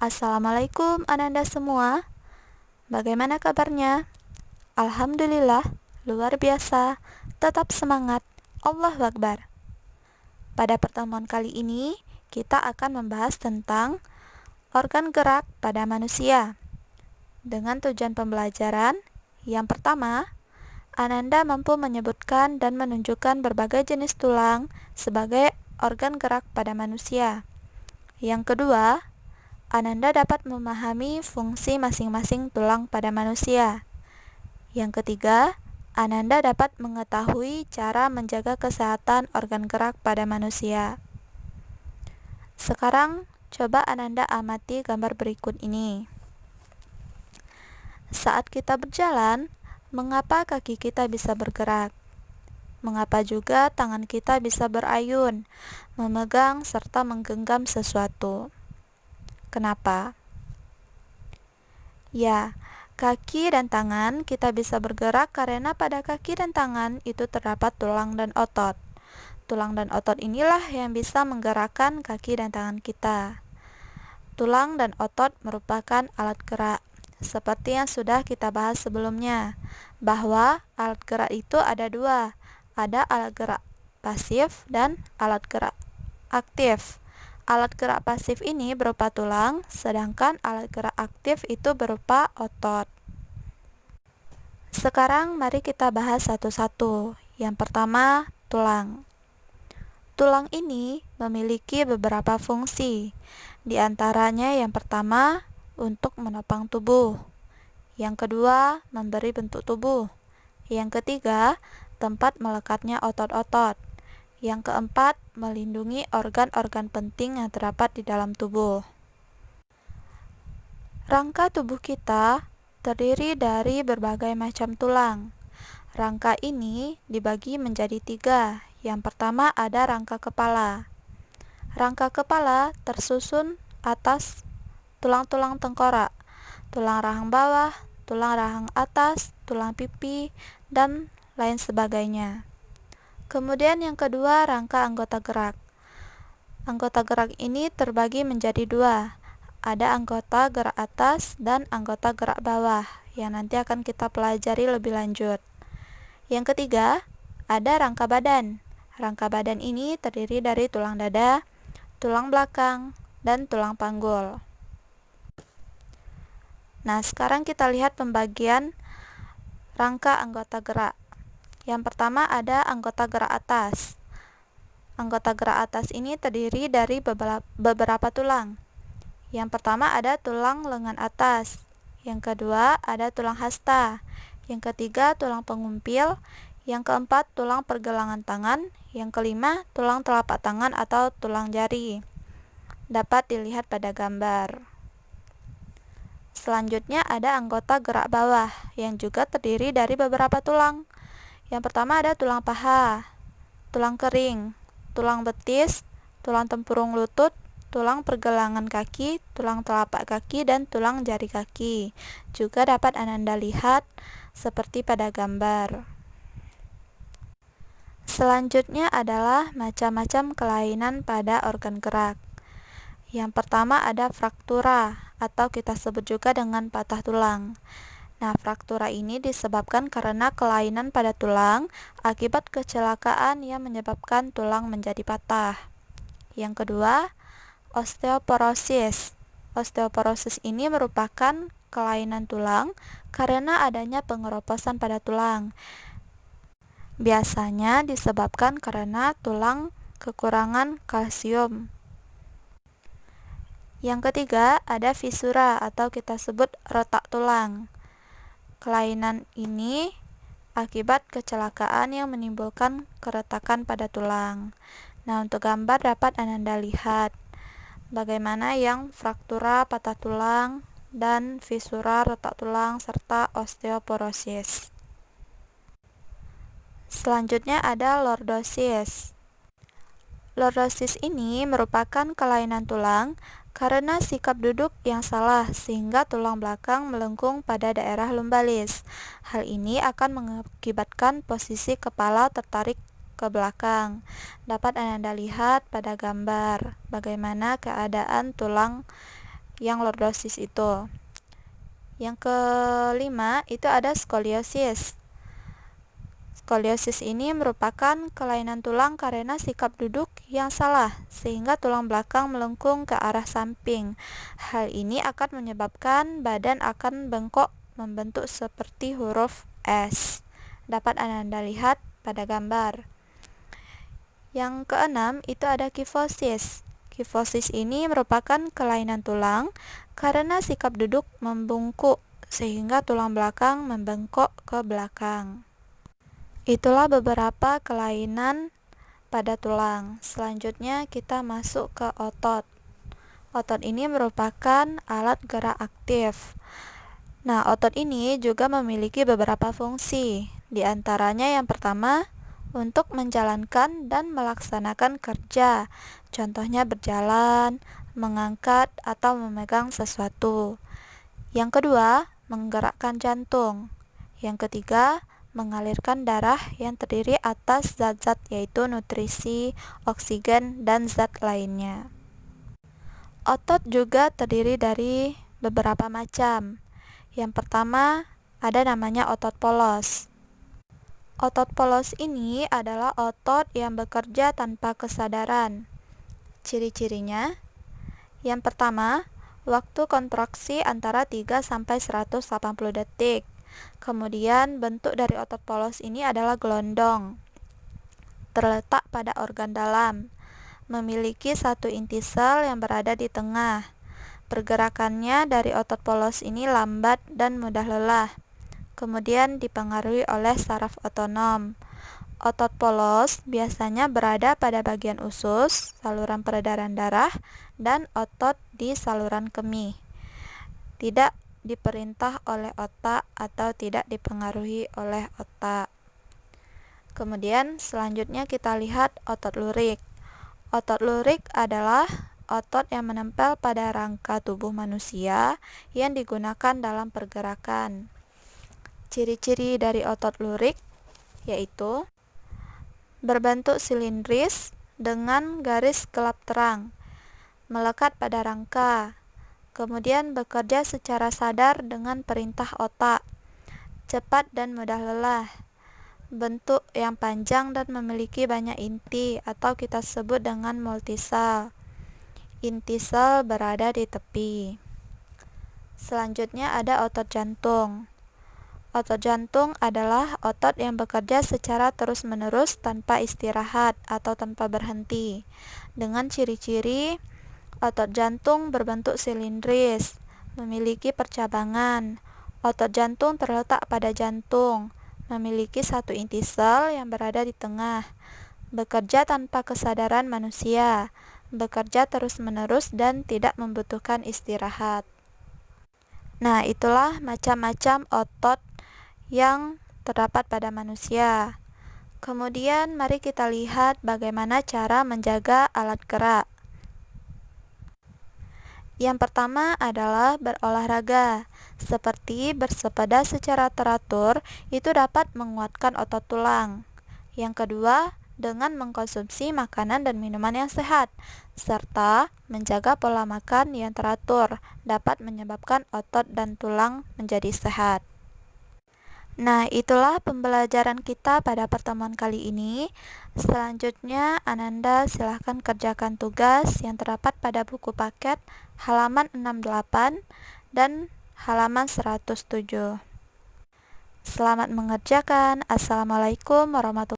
Assalamualaikum Ananda semua. Bagaimana kabarnya? Alhamdulillah, luar biasa. Tetap semangat. Allahu Akbar. Pada pertemuan kali ini, kita akan membahas tentang organ gerak pada manusia. Dengan tujuan pembelajaran, yang pertama, Ananda mampu menyebutkan dan menunjukkan berbagai jenis tulang sebagai organ gerak pada manusia. Yang kedua, Ananda dapat memahami fungsi masing-masing tulang pada manusia. Yang ketiga, Ananda dapat mengetahui cara menjaga kesehatan organ gerak pada manusia. Sekarang, coba Ananda amati gambar berikut ini. Saat kita berjalan, mengapa kaki kita bisa bergerak? Mengapa juga tangan kita bisa berayun, memegang serta menggenggam sesuatu? Kenapa? Ya, kaki dan tangan kita bisa bergerak karena pada kaki dan tangan itu terdapat tulang dan otot. Tulang dan otot inilah yang bisa menggerakkan kaki dan tangan kita. Tulang dan otot merupakan alat gerak. Seperti yang sudah kita bahas sebelumnya, bahwa alat gerak itu ada dua. Ada alat gerak pasif dan alat gerak aktif. Alat gerak pasif ini berupa tulang, sedangkan alat gerak aktif itu berupa otot. Sekarang mari kita bahas satu-satu. Yang pertama, tulang. Tulang ini memiliki beberapa fungsi. Di antaranya yang pertama, untuk menopang tubuh. Yang kedua, memberi bentuk tubuh. Yang ketiga, tempat melekatnya otot-otot. Yang keempat, melindungi organ-organ penting yang terdapat di dalam tubuh. Rangka tubuh kita terdiri dari berbagai macam tulang. Rangka ini dibagi menjadi 3. Yang pertama ada rangka kepala. Rangka kepala tersusun atas tulang-tulang tengkorak, tulang rahang bawah, tulang rahang atas, tulang pipi, dan lain sebagainya. Kemudian yang kedua, rangka anggota gerak. Anggota gerak ini terbagi menjadi 2. Ada anggota gerak atas dan anggota gerak bawah yang nanti akan kita pelajari lebih lanjut. Yang ketiga, ada rangka badan. Rangka badan ini terdiri dari tulang dada, tulang belakang, dan tulang panggul. Nah, sekarang kita lihat pembagian rangka anggota gerak. Yang pertama ada anggota gerak atas. Anggota gerak atas ini terdiri dari beberapa tulang. Yang pertama ada tulang lengan atas. Yang kedua ada tulang hasta. Yang ketiga tulang pengumpil. Yang keempat tulang pergelangan tangan. Yang kelima tulang telapak tangan atau tulang jari. Dapat dilihat pada gambar. Selanjutnya ada anggota gerak bawah yang juga terdiri dari beberapa tulang. Yang pertama ada tulang paha, tulang kering, tulang betis, tulang tempurung lutut, tulang pergelangan kaki, tulang telapak kaki, dan tulang jari kaki. Juga dapat Ananda lihat seperti pada gambar. Selanjutnya adalah macam-macam kelainan pada organ gerak. Yang pertama ada fraktura atau kita sebut juga dengan patah tulang. Nah, fraktura ini disebabkan karena kelainan pada tulang akibat kecelakaan yang menyebabkan tulang menjadi patah. Yang kedua, osteoporosis. Osteoporosis ini merupakan kelainan tulang karena adanya pengeroposan pada tulang. Biasanya disebabkan karena tulang kekurangan kalsium. Yang ketiga, ada fisura atau kita sebut retak tulang. Kelainan ini akibat kecelakaan yang menimbulkan keretakan pada tulang. Nah, untuk gambar dapat Ananda lihat bagaimana yang fraktura patah tulang dan fisura retak tulang serta osteoporosis. Selanjutnya ada lordosis. Lordosis ini merupakan kelainan tulang karena sikap duduk yang salah sehingga tulang belakang melengkung pada daerah lumbalis. Hal ini akan mengakibatkan posisi kepala tertarik ke belakang. Dapat Ananda lihat pada gambar bagaimana keadaan tulang yang lordosis itu. Yang kelima itu ada skoliosis. Skoliosis ini merupakan kelainan tulang karena sikap duduk yang salah, sehingga tulang belakang melengkung ke arah samping. Hal ini akan menyebabkan badan akan bengkok membentuk seperti huruf S. Dapat Anda lihat pada gambar. Yang keenam itu ada kifosis. Kifosis ini merupakan kelainan tulang karena sikap duduk membungkuk, sehingga tulang belakang membengkok ke belakang. Itulah beberapa kelainan pada tulang. Selanjutnya kita masuk ke otot. Otot ini merupakan alat gerak aktif. Nah, otot ini juga memiliki beberapa fungsi. Di antaranya yang pertama, untuk menjalankan dan melaksanakan kerja. Contohnya berjalan, mengangkat, atau memegang sesuatu. Yang kedua, menggerakkan jantung. Yang ketiga, mengalirkan darah yang terdiri atas zat-zat yaitu nutrisi, oksigen, dan zat lainnya. Otot juga terdiri dari beberapa macam. Yang pertama ada namanya otot polos. Otot polos ini adalah otot yang bekerja tanpa kesadaran. Ciri-cirinya, yang pertama, waktu kontraksi antara 3-180 detik. Kemudian bentuk dari otot polos ini adalah gelondong, terletak pada organ dalam, memiliki satu inti sel yang berada di tengah. Pergerakannya dari otot polos ini lambat dan mudah lelah, kemudian dipengaruhi oleh saraf otonom. Otot polos biasanya berada pada bagian usus, saluran peredaran darah, dan otot di saluran kemih. Tidak diperintah oleh otak atau tidak dipengaruhi oleh otak. Kemudian selanjutnya kita lihat otot lurik. Otot lurik adalah otot yang menempel pada rangka tubuh manusia yang digunakan dalam pergerakan. Ciri-ciri dari otot lurik yaitu berbentuk silindris dengan garis gelap terang, melekat pada rangka, kemudian bekerja secara sadar dengan perintah otak, cepat dan mudah lelah, bentuk yang panjang dan memiliki banyak inti atau kita sebut dengan multisel. Inti sel berada di tepi. Selanjutnya ada otot jantung. Otot jantung adalah otot yang bekerja secara terus-menerus tanpa istirahat atau tanpa berhenti. Dengan ciri-ciri, otot jantung berbentuk silindris, memiliki percabangan. Otot jantung terletak pada jantung, memiliki satu inti sel yang berada di tengah, bekerja tanpa kesadaran manusia, bekerja terus-menerus dan tidak membutuhkan istirahat. Nah, itulah macam-macam otot yang terdapat pada manusia. Kemudian mari kita lihat bagaimana cara menjaga alat gerak. Yang pertama adalah berolahraga, seperti bersepeda secara teratur, itu dapat menguatkan otot tulang. Yang kedua, dengan mengkonsumsi makanan dan minuman yang sehat, serta menjaga pola makan yang teratur, dapat menyebabkan otot dan tulang menjadi sehat. Nah, itulah pembelajaran kita pada pertemuan kali ini. Selanjutnya, Ananda silahkan kerjakan tugas yang terdapat pada buku paket halaman 68 dan halaman 107. Selamat mengerjakan. Assalamualaikum warahmatullahi wabarakatuh.